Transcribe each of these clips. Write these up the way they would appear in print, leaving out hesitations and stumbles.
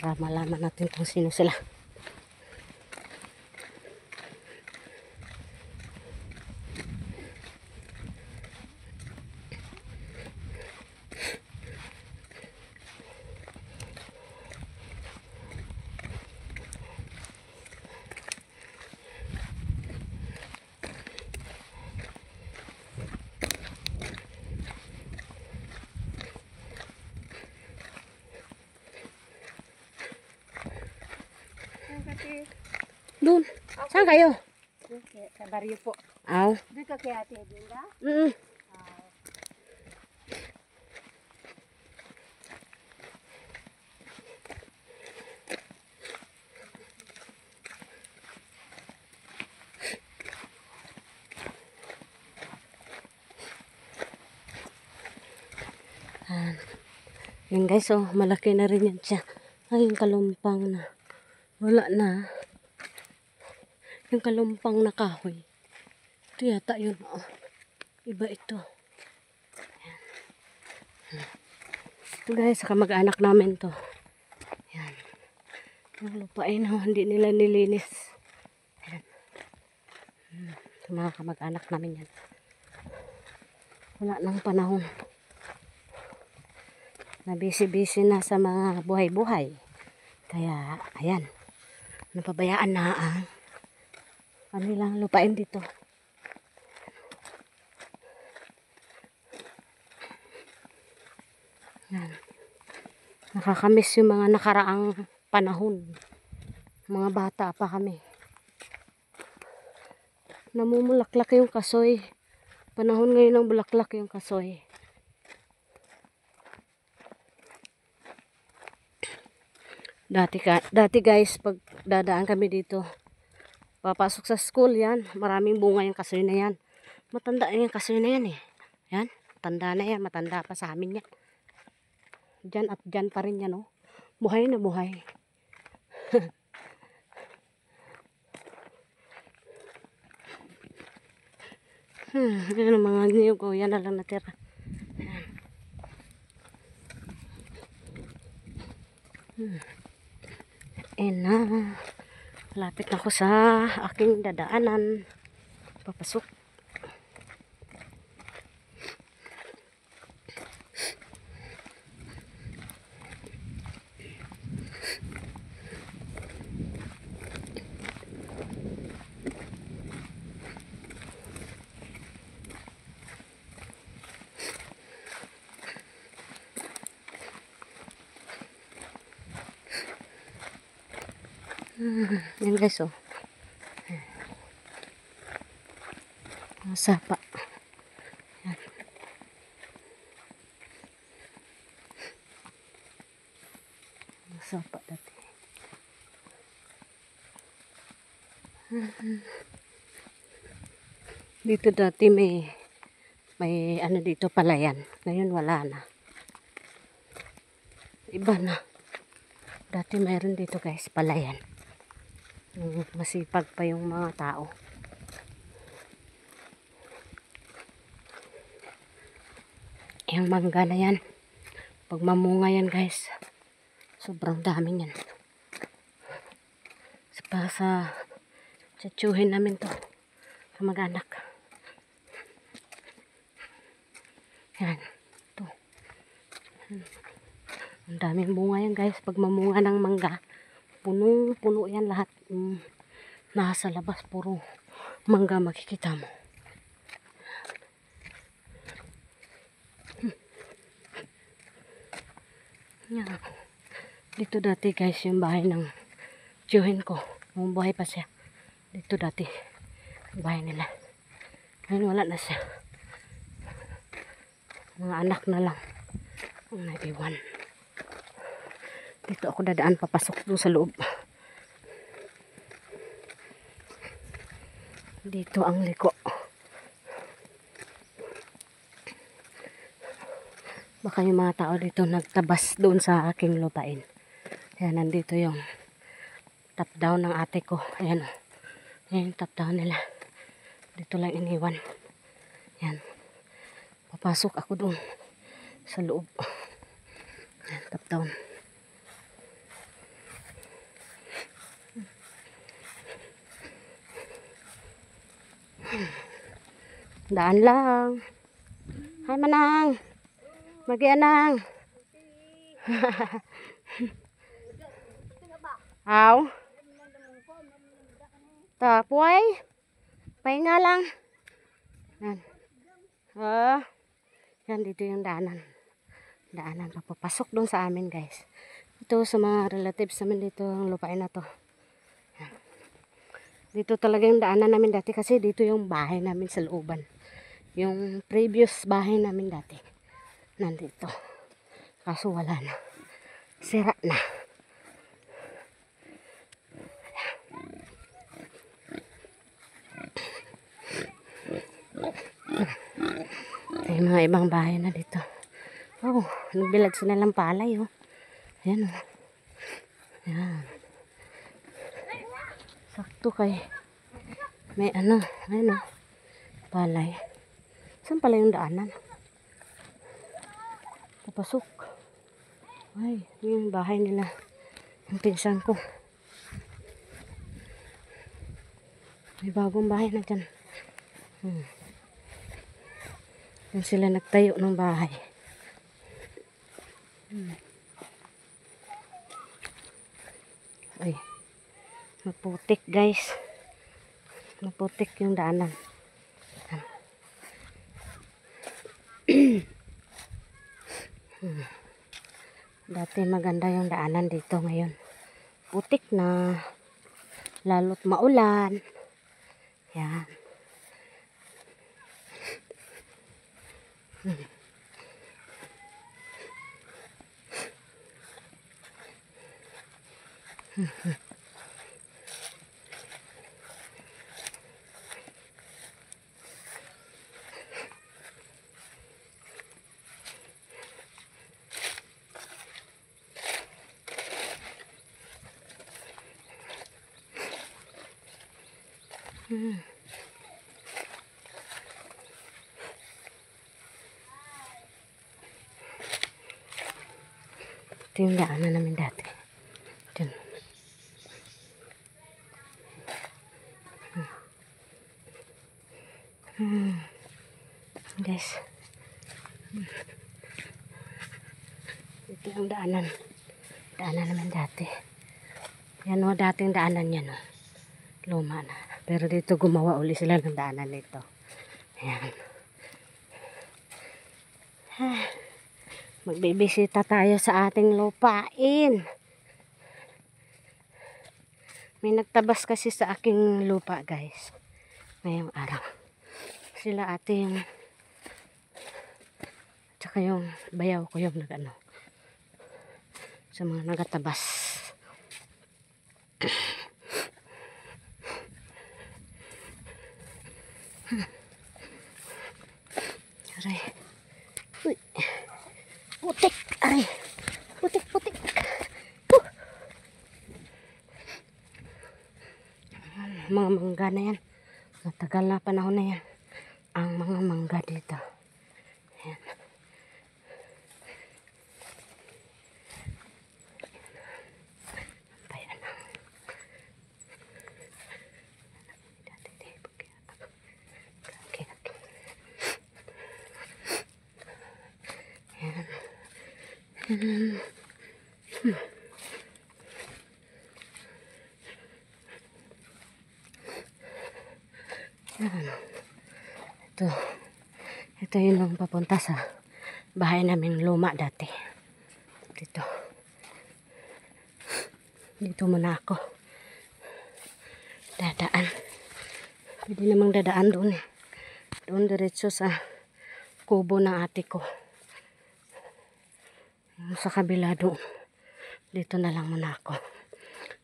para malaman natin kung sino sila. Doon. Saan kayo? Sa baryo po. Aw. Doon ka kaya Ate Edinda? Yan guys, oh, malaki na rin yan siya. Ay, yung kalumpang na. Wala na. Yung kalumpang na kahoy. Ito yata yun. Oh. Iba ito. Yan. Ito guys, saka mag-anak namin to. Yan. Yung lupain, oh, hindi nila nilinis. Yan. Ito mga kamag-anak namin yan. Wala nang panahon. Na busy-busy na sa mga buhay-buhay. Kaya, ayan. Napabayaan na ang kanilang lupain dito. Yan. Nakakamiss yung mga nakaraang panahon. Mga bata pa kami. Namumulaklak yung kasoy. Panahon ngayon ng bulaklak yung kasoy. Dati guys, pag dadaan kami dito, papasok sa school yan, maraming bunga yung kasoy na yan. Matanda yung kasoy na yan eh. Yan, tanda na yan, matanda pa sa amin yan. Dyan at dyan pa rin yan oh. Buhay na buhay. Yan ang mga niyog ko, yan na lang natira. Na lapit na ako sa aking dadaanan papasok. Yan guys oh. Sapa. Yan. Sapa dati. Dito dati may ano dito palayan. Ngayon wala na. Iba na. Dati mayroon dito guys palayan. Masipag pa yung mga tao. Yung mangga na yan. Pag mamunga yan guys. Sobrang dami yan. Sa tsatsuhin namin to. Sa mag-anak. Yan. Ito. Ang daming bunga yan guys. Pag mamunga ng mangga. Puno yan lahat. Nasa labas puro mangga makikita mo. Yan. Dito dati guys yung bahay ng tiyuhin ko. Buhay pa siya. Dito dati bahay nila. Ngayon wala na siya. Mga anak na lang ang naiwan. Dito ako dadaan papasok doon sa loob. Dito ang liko. Baka yung mga tao dito nagtabas doon sa aking lupain. Ayan, nandito yung top down ng ate ko. Ayan. Ayan yung top down nila. Dito lang iniwan. Ayan. Papasok ako doon sa loob. Ayan, top down. Daan lang. Hi, Manang. Mag-ianang. Aw. Tapoy. Pahinga lang. Yan. Yan, dito yung daanan. Daanan papapasok doon sa amin, guys. Ito sa mga relatives namin dito ang lupain na to. Yan. Dito talaga yung daanan namin dati kasi dito yung bahay namin sa looban. Yung previous bahay namin dati. Nandito. Kaso wala na. Sira na. May mga ibang bahay na dito. Oh, nagbilad sila ng palay, oh. Ayan, oh. Ayan. Sakto kay may ano, ayan, oh. Palay. Saan pala yung daanan? Papasok. Ay, yung bahay nila. Yung pinsan ko. May bagong bahay na dyan. Yan sila nagtayo ng bahay. Ay, maputik, guys. Maputik yung daanan. Dati maganda yung daanan dito, ngayon putik na, lalo't maulan. Yan. Ito yung daanan namin dati. Diyan. Guys. Ito yung daanan. Daanan naman dati. Yan o, dating daanan yan o. Luma na. Pero dito gumawa uli sila ng daanan nito. Ayan. Magbibisita tayo sa ating lupain. May nagtabas kasi sa aking lupa, guys. Ngayong araw. Sila ating tsaka yung bayaw ko yung nagano. Sa mga nagatabas. Aray. Uy. Putik. Aray. Putik, putik. Mga mangga na yan. Matagal na panahon na yan. Ang mga mangga dito. Ayan. Ayan. Ito yung papunta sa bahay namin luma dati. Dito muna ako dadaan. Pwede namang dadaan doon eh. Doon diretso sa kubo ng ate ko. Sa kabila doon. Dito na lang muna ako.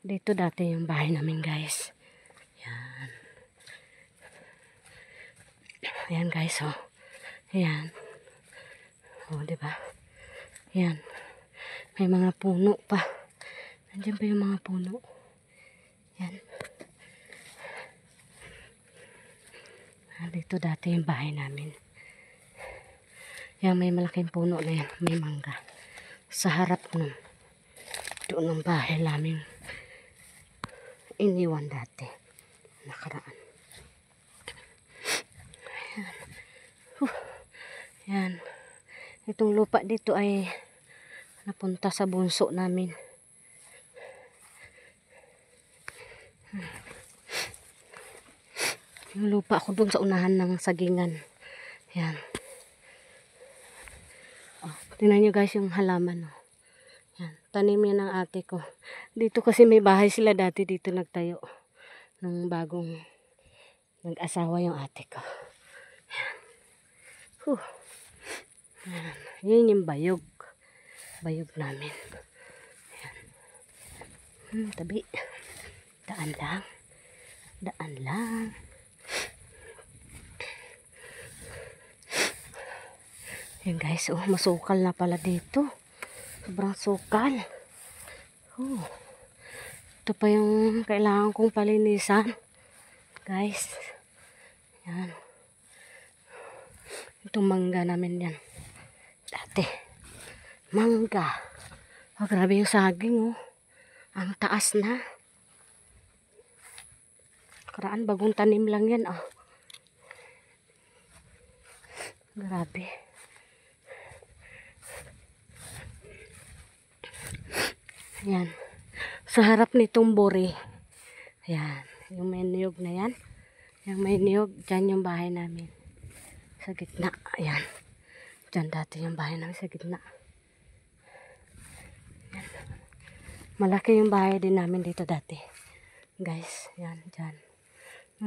Dito dati yung bahay namin, guys. Yan. Ayan, guys, oh. Ayan. Oh, diba? Ayan. May mga puno pa. Nandiyan pa yung mga puno. Ayan. Dito dati yung bahay namin. Ayan, may malaking puno na yan. May mangga. Sa harap nun. Doon ang bahay namin. Iniwan dati. Nakaraan. Yan. Itong lupa dito ay napunta sa bunso namin. Yung lupa ko doon sa unahan ng sagingan. Yan. Oh, tingnan nyo guys yung halaman. Oh. Yan. Tanim yan ng ate ko. Dito kasi may bahay sila dati. Dito nagtayo. Nung bagong nag-asawa yung ate ko. Yan. Huh. Yan. Yun yung bayog. Bayog namin. Yan. Tabi. Daan lang. Daan lang. Yan guys, oh, masukal na pala dito. Sobrang sukal. Oh. Ito pa yung kailangan kong palinisan. Guys. Yan. Itong mangga namin yan. Dati. Mangga. Oh, grabe yung saging, oh. Ang taas na. Karaan, bagong tanim lang yan, oh. Grabe. Yan. Sa harap nitong buri. Yan. Yung may niyog na yan. Yung may niyog, dyan yung bahay namin. Sa gitna. Ayan. Dyan dati yung bahay namin sa gitna. Yan. Malaki yung bahay din namin dito dati. Guys, yan, dyan.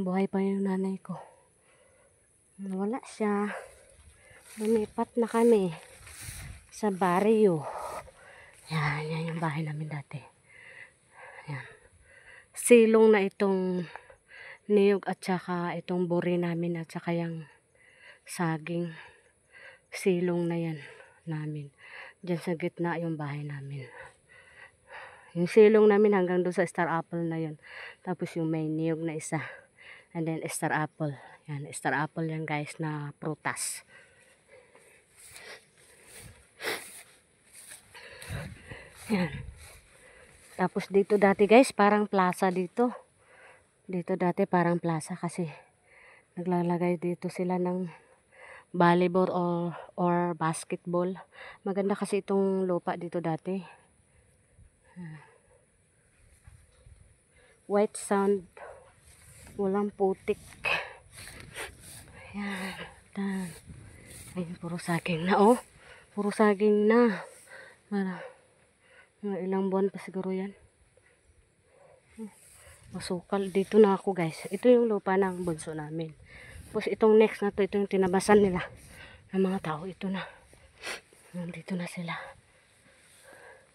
Buhay pa yung nanay ko. Wala siya. Lumipat na kami sa baryo. Yan, yan yung bahay namin dati. Yan. Silong na itong niyog at saka itong buri namin at saka yung saging. Silong na yan namin. Diyan sa gitna yung bahay namin. Yung silong namin hanggang doon sa star apple na yun. Tapos yung may niyog na isa. And then star apple. Yan, star apple yan guys na prutas. Yan. Tapos dito dati guys, parang plaza dito. Dito dati parang plaza kasi naglalagay dito sila ng volleyball or basketball. Maganda kasi itong lupa dito dati. White sand. Walang putik. Yan. Ayun, puro saging na oh. Puro saging na. Mga ilang buwan pa siguro yan. Masukal. Dito na ako guys. Ito yung lupa ng bunso namin. Tapos itong next na to, ito yung tinabasan nila ng mga tao. Ito na. Nandito na sila.